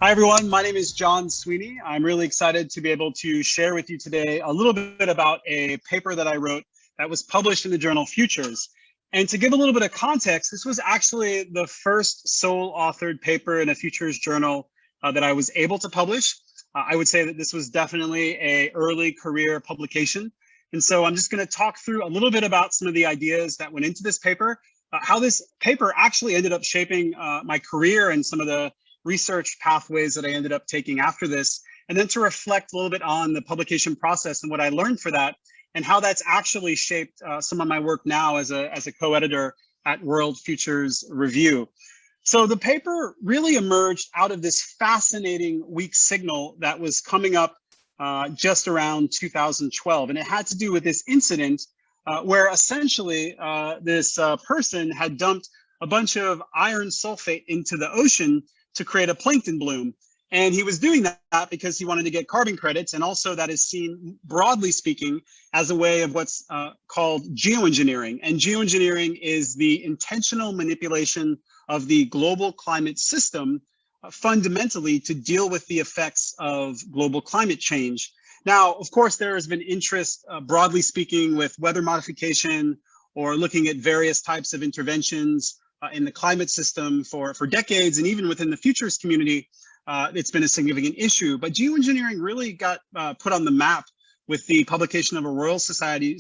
Hi, everyone. My name is John Sweeney. I'm really excited to be able to share with you today a little bit about a paper that I wrote that was published in the journal Futures. And to give a little bit of context, this was actually the first sole authored paper in a Futures journal that I was able to publish. I would say that this was definitely an early career publication. And so I'm just going to talk through a little bit about some of the ideas that went into this paper, how this paper actually ended up shaping my career and some of the research pathways that I ended up taking after this, and then to reflect a little bit on the publication process and what I learned for that, and how that's actually shaped some of my work now as a co-editor at World Futures Review. So the paper really emerged out of this fascinating weak signal that was coming up just around 2012, and it had to do with this incident where essentially this person had dumped a bunch of iron sulfate into the ocean to create a plankton bloom. And he was doing that because he wanted to get carbon credits. And also that is seen, broadly speaking, as a way of what's called geoengineering. And geoengineering is the intentional manipulation of the global climate system fundamentally to deal with the effects of global climate change. Now, of course, there has been interest, broadly speaking, with weather modification or looking at various types of interventions in the climate system for decades, and even within the futures community, it's been a significant issue. But geoengineering really got put on the map with the publication of a Royal Society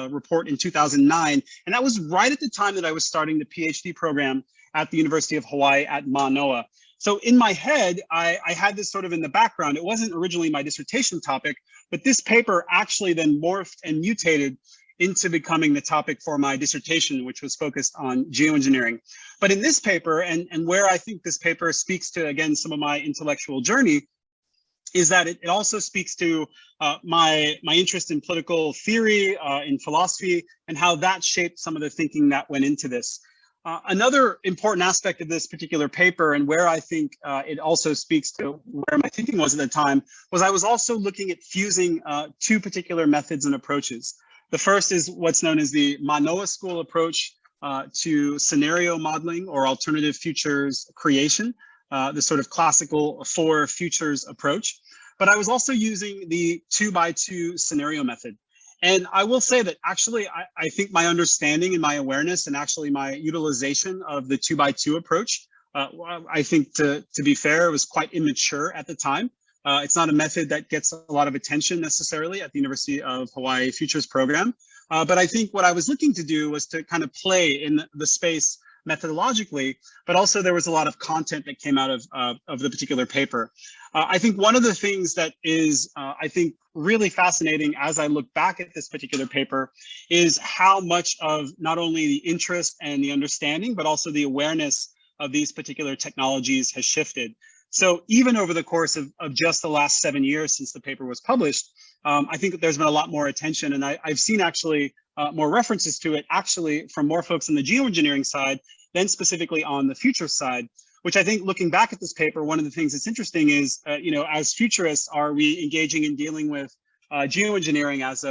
report in 2009. And that was right at the time that I was starting the PhD program at the University of Hawaii at Manoa. So in my head, I had this sort of in the background. It wasn't originally my dissertation topic, but this paper actually then morphed and mutated into becoming the topic for my dissertation, which was focused on geoengineering. But in this paper, and where I think this paper speaks to, again, some of my intellectual journey, is that it also speaks to my interest in political theory, in philosophy, and how that shaped some of the thinking that went into this. Another important aspect of this particular paper, and where I think it also speaks to where my thinking was at the time, was I was also looking at fusing two particular methods and approaches. The first is what's known as the Manoa School approach to scenario modeling or alternative futures creation, the sort of classical for futures approach. But I was also using the 2x2 scenario method. And I will say that actually, I think my understanding and my awareness and actually my utilization of the 2x2 approach, I think to be fair, it was quite immature at the time. It's not a method that gets a lot of attention necessarily at the University of Hawaii Futures program. But I think what I was looking to do was to kind of play in the space methodologically, but also there was a lot of content that came out of the particular paper. I think one of the things that is, I think, really fascinating as I look back at this particular paper is how much of not only the interest and the understanding, but also the awareness of these particular technologies has shifted. So even over the course of just the last 7 years since the paper was published, I think that there's been a lot more attention, and I've seen actually more references to it actually from more folks on the geoengineering side than specifically on the future side, which I think looking back at this paper, one of the things that's interesting is, as futurists, are we engaging in dealing with geoengineering as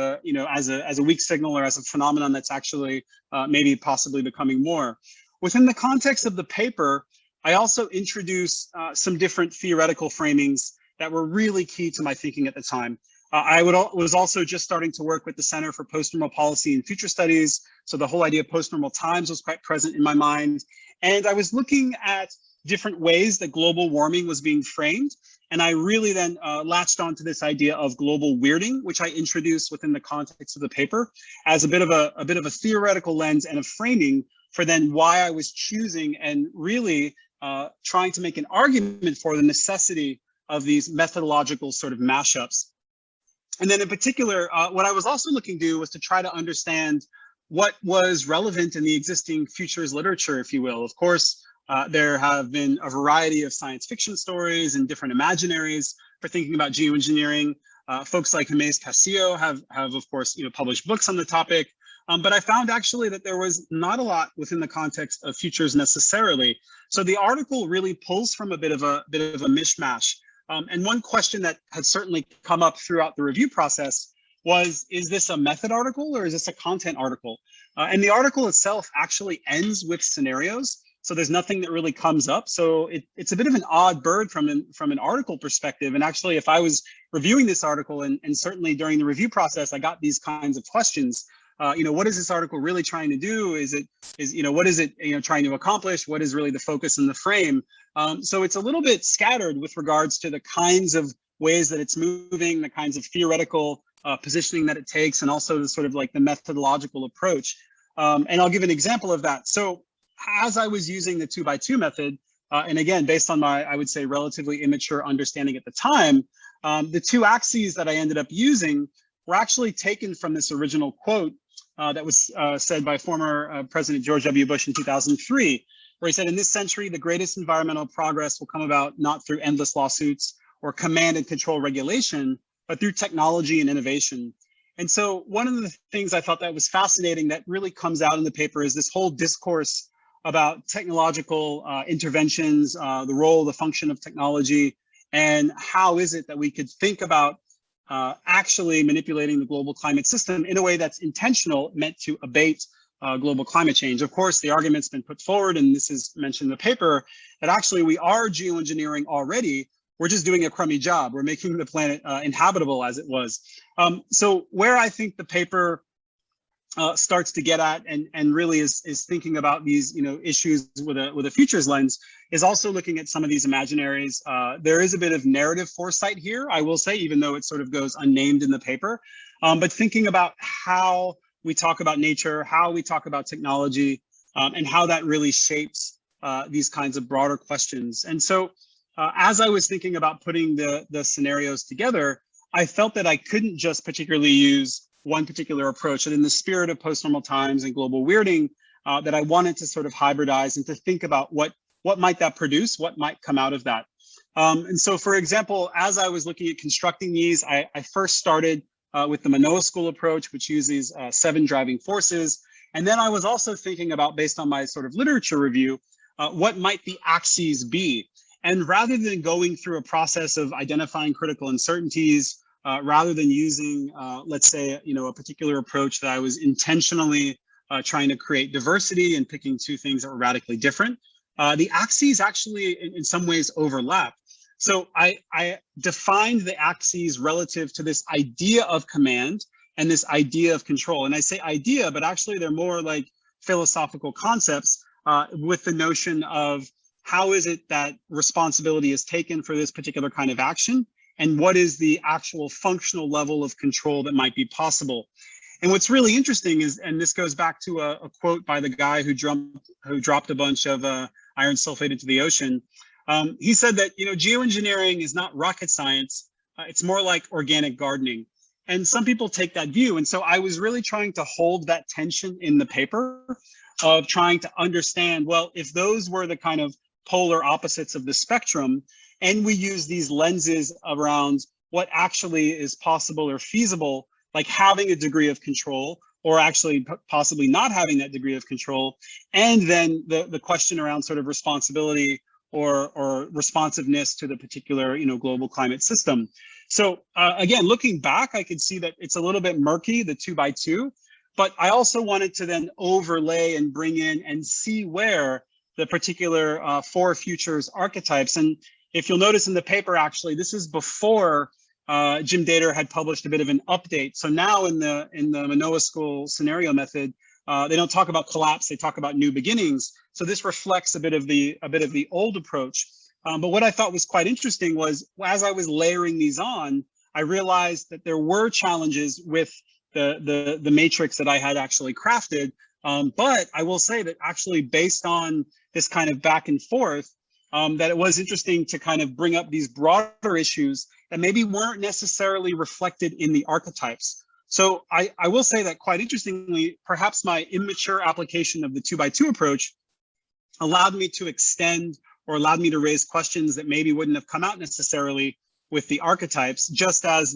a weak signal or as a phenomenon that's actually maybe possibly becoming more. Within the context of the paper, I also introduced some different theoretical framings that were really key to my thinking at the time. I was also just starting to work with the Center for Post-Normal Policy and Future Studies. So the whole idea of post-normal times was quite present in my mind. And I was looking at different ways that global warming was being framed. And I really then latched onto this idea of global weirding, which I introduced within the context of the paper as a bit of a theoretical lens and a framing for then why I was choosing and really trying to make an argument for the necessity of these methodological sort of mashups. And then in particular, what I was also looking to do was to try to understand what was relevant in the existing futures literature, if you will. Of course, there have been a variety of science fiction stories and different imaginaries for thinking about geoengineering. Folks like Jimenez Castillo have of course, published books on the topic. But I found actually that there was not a lot within the context of futures necessarily. So the article really pulls from a bit of a mishmash. And one question that had certainly come up throughout the review process was, is this a method article or is this a content article? And the article itself actually ends with scenarios. So there's nothing that really comes up. So it's a bit of an odd bird from an article perspective. And actually, if I was reviewing this article, and certainly during the review process, I got these kinds of questions. What is this article really trying to do? What is it trying to accomplish? What is really the focus and the frame? So it's a little bit scattered with regards to the kinds of ways that it's moving, the kinds of theoretical positioning that it takes, and also the sort of like the methodological approach. And I'll give an example of that. So as I was using the 2x2 method, and again, based on my, I would say, relatively immature understanding at the time, the two axes that I ended up using were actually taken from this original quote that was said by former President George W. Bush in 2003, where he said, "In this century, the greatest environmental progress will come about not through endless lawsuits or command and control regulation, but through technology and innovation." And so one of the things I thought that was fascinating that really comes out in the paper is this whole discourse about technological interventions, the role, the function of technology, and how is it that we could think about actually manipulating the global climate system in a way that's intentional, meant to abate global climate change. Of course, the argument's been put forward, and this is mentioned in the paper, that actually we are geoengineering already. We're just doing a crummy job. We're making the planet inhabitable as it was. So where I think the paper starts to get at and really is thinking about these issues with a futures lens is also looking at some of these imaginaries. There is a bit of narrative foresight here, I will say, even though it sort of goes unnamed in the paper, but thinking about how we talk about nature, how we talk about technology, and how that really shapes these kinds of broader questions. And so as I was thinking about putting the scenarios together, I felt that I couldn't just particularly use one particular approach, and in the spirit of post-normal times and global weirding, that I wanted to sort of hybridize and to think about what might that produce, what might come out of that. And so, for example, as I was looking at constructing these, I first started with the Manoa School approach, which uses 7 driving forces. And then I was also thinking about, based on my sort of literature review, what might the axes be? And rather than going through a process of identifying critical uncertainties, rather than using, let's say, a particular approach that I was intentionally trying to create diversity and picking two things that were radically different, the axes actually in some ways overlap. So I defined the axes relative to this idea of command and this idea of control. And I say idea, but actually they're more like philosophical concepts with the notion of how is it that responsibility is taken for this particular kind of action, and what is the actual functional level of control that might be possible. And what's really interesting is, and this goes back to a quote by the guy who dropped a bunch of iron sulfate into the ocean. He said that geoengineering is not rocket science, it's more like organic gardening. And some people take that view. And so I was really trying to hold that tension in the paper of trying to understand, well, if those were the kind of polar opposites of the spectrum, and we use these lenses around what actually is possible or feasible, like having a degree of control, or actually possibly not having that degree of control, and then the question around sort of responsibility or responsiveness to the particular global climate system. So again, looking back, I could see that it's a little bit murky, the 2x2, but I also wanted to then overlay and bring in and see where the particular 4 futures archetypes. And if you'll notice in the paper, actually, this is before Jim Dater had published a bit of an update. So now in the Manoa School scenario method, they don't talk about collapse, they talk about new beginnings. So this reflects a bit of the old approach. But what I thought was quite interesting was, as I was layering these on, I realized that there were challenges with the matrix that I had actually crafted. But I will say that actually, based on this kind of back and forth, that it was interesting to kind of bring up these broader issues that maybe weren't necessarily reflected in the archetypes. So I will say that quite interestingly, perhaps my immature application of the 2x2 approach allowed me to extend or allowed me to raise questions that maybe wouldn't have come out necessarily with the archetypes, just as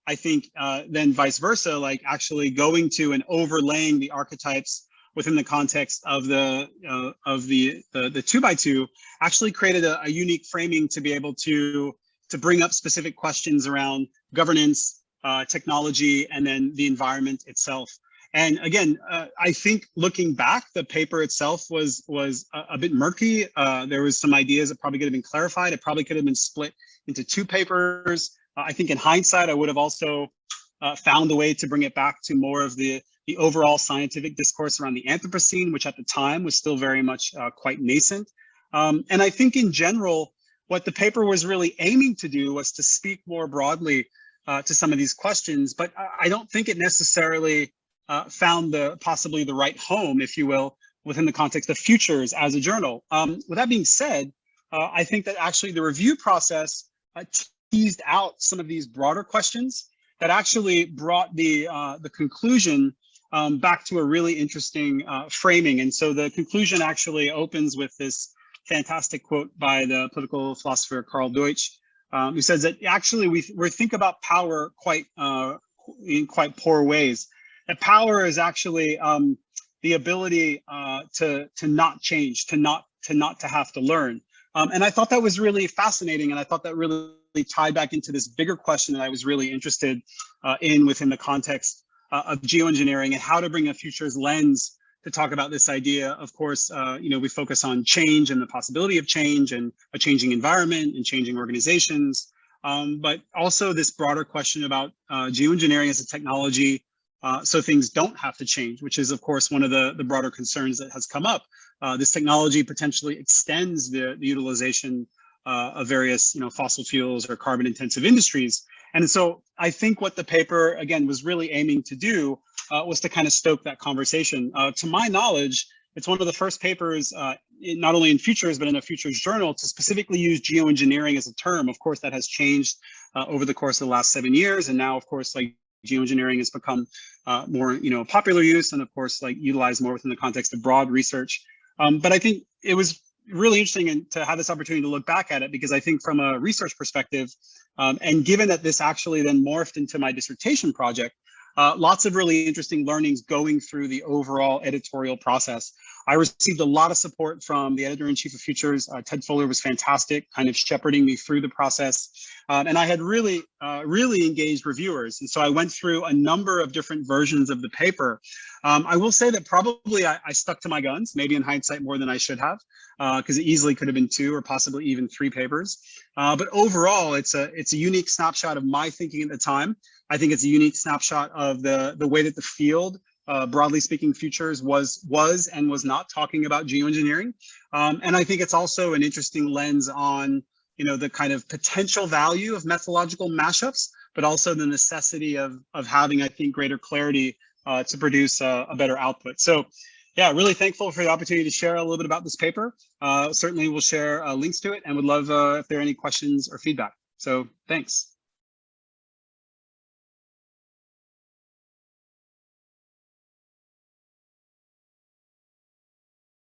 I think then vice versa, like actually going to and overlaying the archetypes within the context of the 2x2 actually created a unique framing to be able to bring up specific questions around governance, technology, and then the environment itself. And again, I think looking back, the paper itself was a bit murky. There was some ideas that probably could have been clarified. It probably could have been split into two papers. I think in hindsight, I would have also found a way to bring it back to more of the overall scientific discourse around the Anthropocene, which at the time was still very much quite nascent. And I think in general, what the paper was really aiming to do was to speak more broadly to some of these questions, but I don't think it necessarily found possibly the right home, if you will, within the context of Futures as a journal. With that being said, I think that actually the review process teased out some of these broader questions that actually brought the conclusion back to a really interesting framing. And so the conclusion actually opens with this fantastic quote by the political philosopher Karl Deutsch, who says that actually we think about power quite in quite poor ways. That power is actually the ability to not change, to not have to learn. And I thought that was really fascinating, and I thought that really tied back into this bigger question that I was really interested in within the context of geoengineering and how to bring a futures lens to talk about this idea. Of course, we focus on change and the possibility of change and a changing environment and changing organizations, but also this broader question about geoengineering as a technology so things don't have to change, which is, of course, one of the broader concerns that has come up. This technology potentially extends the utilization of various fossil fuels or carbon-intensive industries. And so I think what the paper, again, was really aiming to do was to kind of stoke that conversation. To my knowledge, it's one of the first papers, not only in Futures, but in a Futures journal, to specifically use geoengineering as a term. Of course, that has changed over the course of the last 7 years. And now, of course, like geoengineering has become more, popular use, and of course, like utilized more within the context of broad research. But I think it was really interesting to have this opportunity to look back at it, because I think from a research perspective, and given that this actually then morphed into my dissertation project, lots of really interesting learnings going through the overall editorial process. I received a lot of support from the editor-in-chief of Futures. Ted Fuller was fantastic, kind of shepherding me through the process. And I had really engaged reviewers. And so I went through a number of different versions of the paper. I will say that probably I stuck to my guns, maybe in hindsight more than I should have, because it easily could have been 2 or possibly even 3 papers. But overall, it's a unique snapshot of my thinking at the time. I think it's a unique snapshot of the way that the field, broadly speaking, Futures was and was not talking about geoengineering. And I think it's also an interesting lens on the kind of potential value of methodological mashups, but also the necessity of having, I think, greater clarity to produce a better output. So yeah, really thankful for the opportunity to share a little bit about this paper. Certainly we'll share links to it, and would love if there are any questions or feedback. So thanks.